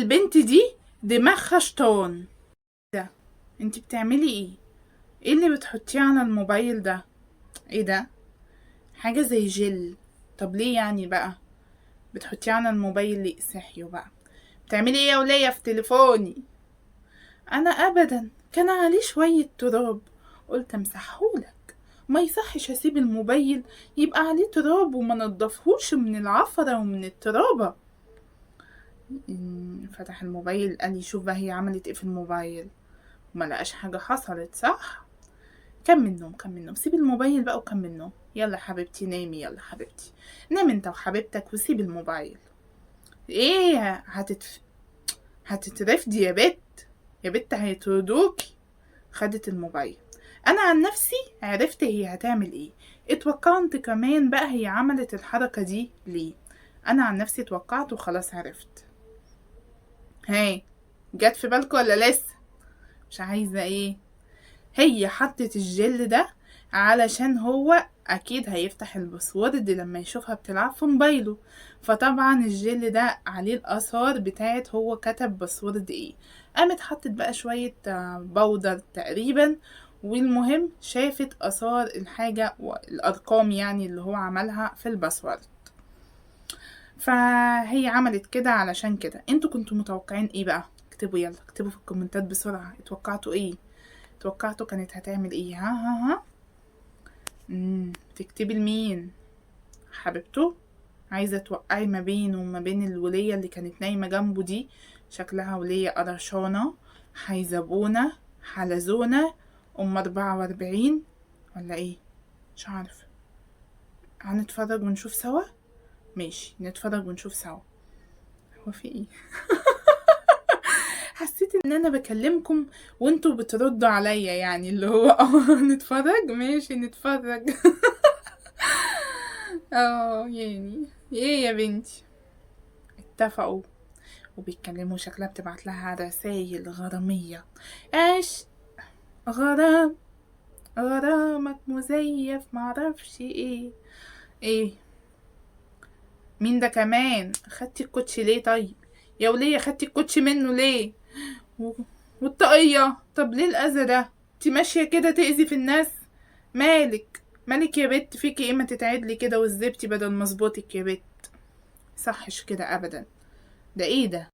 البنت دي دماغها شطان. ده انتي بتعملي ايه اللي بتحطيه على الموبايل ده؟ ايه ده؟ حاجة زي جل. طب ليه يعني بقى بتحطيه على الموبايل؟ ليه؟ صحيوا بقى. بتعملي ايه يا ولية في تليفوني؟ انا ابدا، كان عليه شوية تراب، قلت امسحهولك. ما يصحش اسيب الموبايل يبقى عليه تراب وما نضفهوش من العفرة ومن الترابة. فتح الموبايل قال لي شوف بقى هي عملت ايه في الموبايل، وما لقاش حاجة حصلت. صح، كمل نوم كمل نوم، سيب الموبايل بقى وكمل نوم. يلا حبيبتي نامي، يلا حبيبتي نام انت وحبيبتك وسيب الموبايل. ايه هتترفدي يا بت، يا بت هيطردوكي. خدت الموبايل. انا عن نفسي عرفت هي هتعمل ايه. اتوقعت كمان بقى هي عملت الحركة دي ليه. انا عن نفسي اتوقعت وخلاص عرفت. هاي، جت في بالك ولا لسه؟ مش عايزة ايه؟ هي حطت الجل ده علشان هو اكيد هيفتح الباسورد لما يشوفها بتلعب في موبايله، فطبعا الجل ده عليه الاثار بتاعت هو كتب باسورد ايه. قامت حطت بقى شوية بودر تقريبا، والمهم شافت اثار الحاجة والارقام يعني اللي هو عملها في الباسورد. فهي عملت كده علشان كده. انتوا كنتوا متوقعين ايه بقى؟ اكتبوا، يلا اكتبوا في الكومنتات بسرعة، اتوقعتوا ايه؟ توقعته كانت هتعمل ايه؟ ها. تكتبي لمين؟ حبيبته؟ عايزة توقعي ما بينه وما بين الولية اللي كانت نايمة جنبه دي؟ شكلها ولية قرشانة، حيزبونة، حلزونة، 44، ولا ايه؟ مش عارفة. هنتفرج ونشوف سوا. ماشي نتفرج ونشوف سوا. هو في ايه؟ حسيت ان انا بكلمكم وانتوا بتردوا عليا، يعني اللي هو نتفرج، ماشي نتفرج. يعني ايه يا بنتي؟ اتفقوا وبيتكلموا، شكلها بتبعت لها رسايل غرامية. ايش؟ غرام، غرامك مزيف معرفش ايه. ايه؟ مين ده كمان؟ خدتي الكوتشي ليه طيب؟ يا ولية خدتي الكوتشي منه ليه؟ و- والطاقية، طب ليه الأذى ده؟ انتي ماشية كده تأذي في الناس؟ مالك يا بت، فيكي ايه؟ ما تتعدلي كده والزبتي بدل مظبوطك يا بت. صحش كده ابدا. ده ايه ده؟